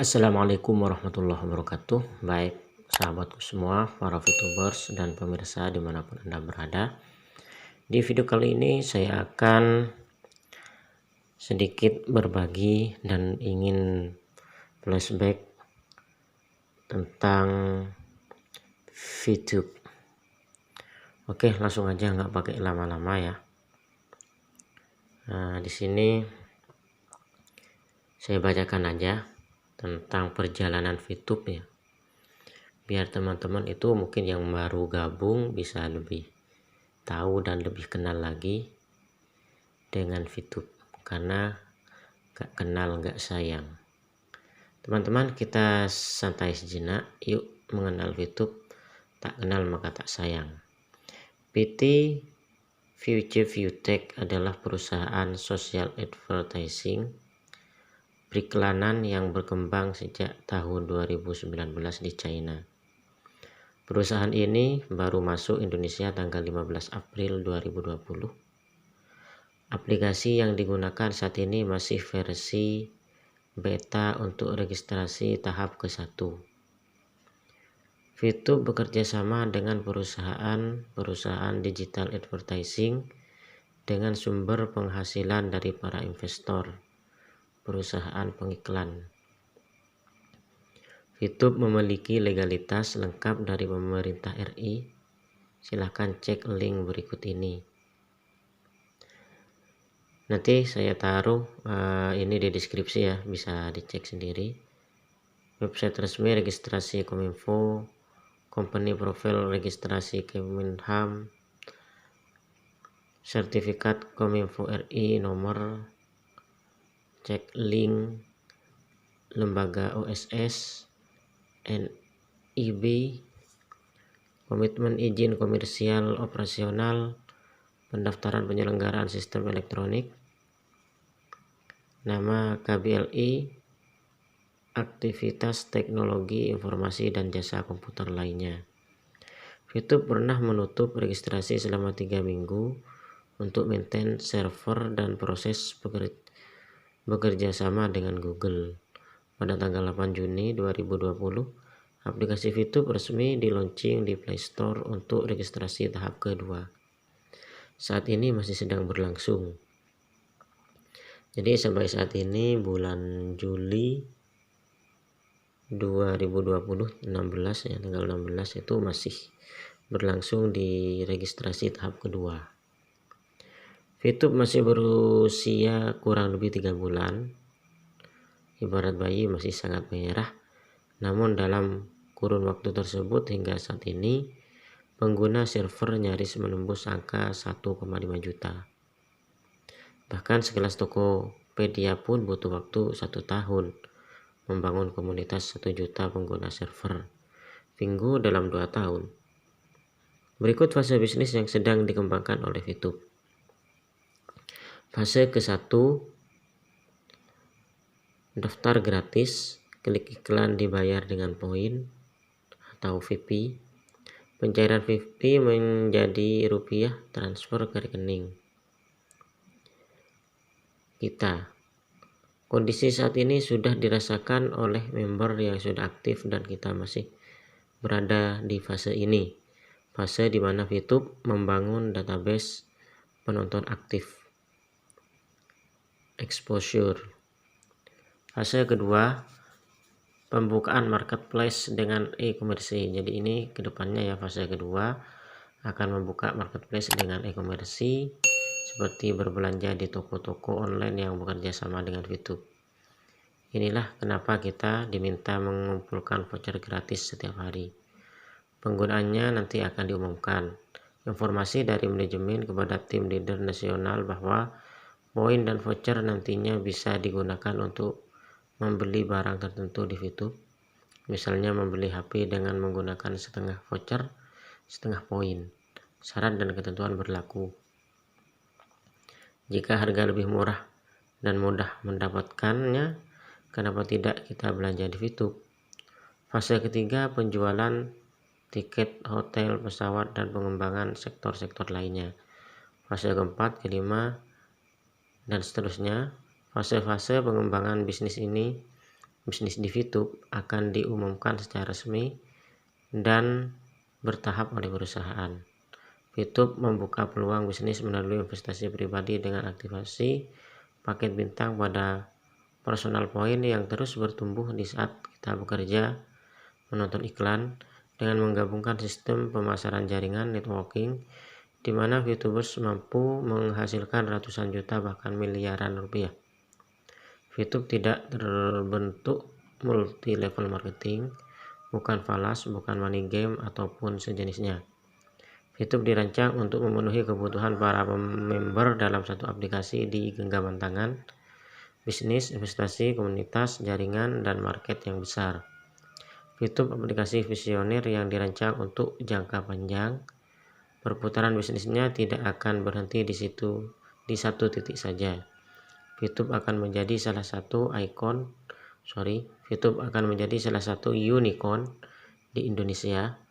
Assalamualaikum warahmatullahi wabarakatuh. Baik, sahabatku semua, para VTubers dan pemirsa dimanapun Anda berada. Di video kali ini saya akan sedikit berbagi dan ingin flashback tentang VTube. Oke, langsung aja, nggak pakai lama-lama ya. Nah, di sini saya bacakan aja tentang perjalanan VTube ya, biar teman-teman itu mungkin yang baru gabung bisa lebih tahu dan lebih kenal lagi dengan VTube, karena gak kenal gak sayang. Teman-teman, kita santai sejenak, yuk mengenal VTube. Tak kenal maka tak sayang. PT Future Viewtech adalah perusahaan social advertising periklanan yang berkembang sejak tahun 2019 di China. Perusahaan ini baru masuk Indonesia tanggal 15 April 2020. Aplikasi yang digunakan saat ini masih versi beta untuk registrasi tahap ke-1. VTube bekerja sama dengan perusahaan digital advertising dengan sumber penghasilan dari para investor, perusahaan pengiklan. VTube memiliki legalitas lengkap dari pemerintah RI. Silahkan cek link berikut ini. Nanti saya taruh ini di deskripsi ya, bisa dicek sendiri. Website resmi registrasi Kominfo, company profile registrasi Kemenham, sertifikat Kominfo RI nomor, cek link lembaga OSS, NIB, komitmen izin komersial operasional, pendaftaran penyelenggaraan sistem elektronik, nama KBLI, aktivitas teknologi informasi dan jasa komputer lainnya. VTube pernah menutup registrasi selama 3 minggu untuk maintain server dan proses bekerja sama dengan Google. Pada tanggal 8 Juni 2020, aplikasi VTube resmi di-launching di Play Store untuk registrasi tahap kedua. Saat ini masih sedang berlangsung. Jadi sampai saat ini bulan Juli 2020 16 ya, tanggal 16 itu masih berlangsung di registrasi tahap kedua. VTube masih berusia kurang lebih 3 bulan. Ibarat bayi masih sangat merah. Namun dalam kurun waktu tersebut hingga saat ini pengguna server nyaris menembus angka 1,5 juta. Bahkan sekelas Tokopedia pun butuh waktu 1 tahun membangun komunitas 1 juta pengguna server. Vinggo dalam 2 tahun. Berikut fase bisnis yang sedang dikembangkan oleh VTube. Fase ke-1, daftar gratis, klik iklan dibayar dengan poin atau VIP. Pencairan VIP menjadi rupiah, transfer ke rekening kita. Kondisi saat ini sudah dirasakan oleh member yang sudah aktif dan kita masih berada di fase ini. Fase di mana VTube membangun database penonton aktif. Exposure. Fase kedua, pembukaan marketplace dengan e-commerce. Jadi ini kedepannya ya, fase kedua akan membuka marketplace dengan e-commerce seperti berbelanja di toko-toko online yang bekerja sama dengan VTube. Inilah kenapa kita diminta mengumpulkan voucher gratis setiap hari. Penggunaannya nanti akan diumumkan. Informasi dari manajemen kepada tim leader nasional bahwa poin dan voucher nantinya bisa digunakan untuk membeli barang tertentu di VTube. Misalnya membeli HP dengan menggunakan setengah voucher, setengah poin. Syarat dan ketentuan berlaku. Jika harga lebih murah dan mudah mendapatkannya, kenapa tidak kita belanja di VTube? Fase ketiga, penjualan tiket hotel, pesawat, dan pengembangan sektor-sektor lainnya. Fase keempat, kelima, dan seterusnya. Fase-fase pengembangan bisnis ini bisnis di VTube akan diumumkan secara resmi dan bertahap oleh perusahaan. VTube membuka peluang bisnis melalui investasi pribadi dengan aktivasi paket bintang pada personal point yang terus bertumbuh di saat kita bekerja, menonton iklan, dengan menggabungkan sistem pemasaran jaringan networking di mana VTubers mampu menghasilkan ratusan juta bahkan miliaran rupiah. VTube tidak terbentuk multi level marketing, bukan falas, bukan money game ataupun sejenisnya. VTube dirancang untuk memenuhi kebutuhan para member dalam satu aplikasi di genggaman tangan, bisnis, investasi, komunitas, jaringan, dan market yang besar. VTube aplikasi visioner yang dirancang untuk jangka panjang. Perputaran bisnisnya tidak akan berhenti di satu titik saja. VTube akan menjadi salah satu unicorn di Indonesia.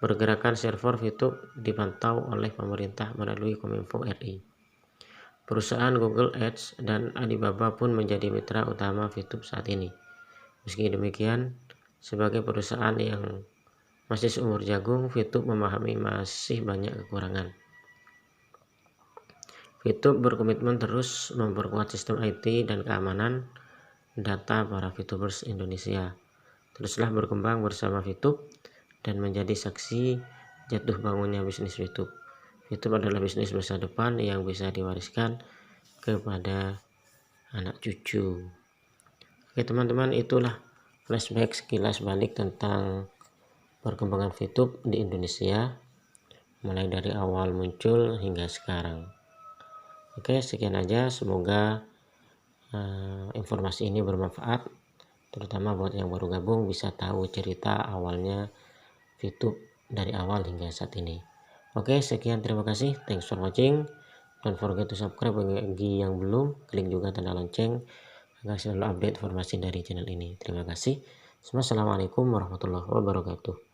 Pergerakan server VTube dipantau oleh pemerintah melalui Kominfo RI. Perusahaan Google Ads dan Alibaba pun menjadi mitra utama VTube saat ini. Meski demikian, sebagai perusahaan yang masih seumur jagung, VTube memahami masih banyak kekurangan. VTube berkomitmen terus memperkuat sistem IT dan keamanan data para VTubers Indonesia. Teruslah berkembang bersama VTube dan menjadi saksi jatuh bangunnya bisnis VTube. VTube adalah bisnis masa depan yang bisa diwariskan kepada anak cucu. Oke teman-teman, itulah flashback sekilas balik tentang perkembangan VTube di Indonesia mulai dari awal muncul hingga sekarang. Oke, sekian aja, semoga informasi ini bermanfaat, terutama buat yang baru gabung bisa tahu cerita awalnya VTube dari awal hingga saat ini. Oke, sekian, terima kasih, thanks for watching. Don't forget to subscribe bagi yang belum, klik juga tanda lonceng agar selalu update informasi dari channel ini. Terima kasih. Assalamualaikum warahmatullahi wabarakatuh.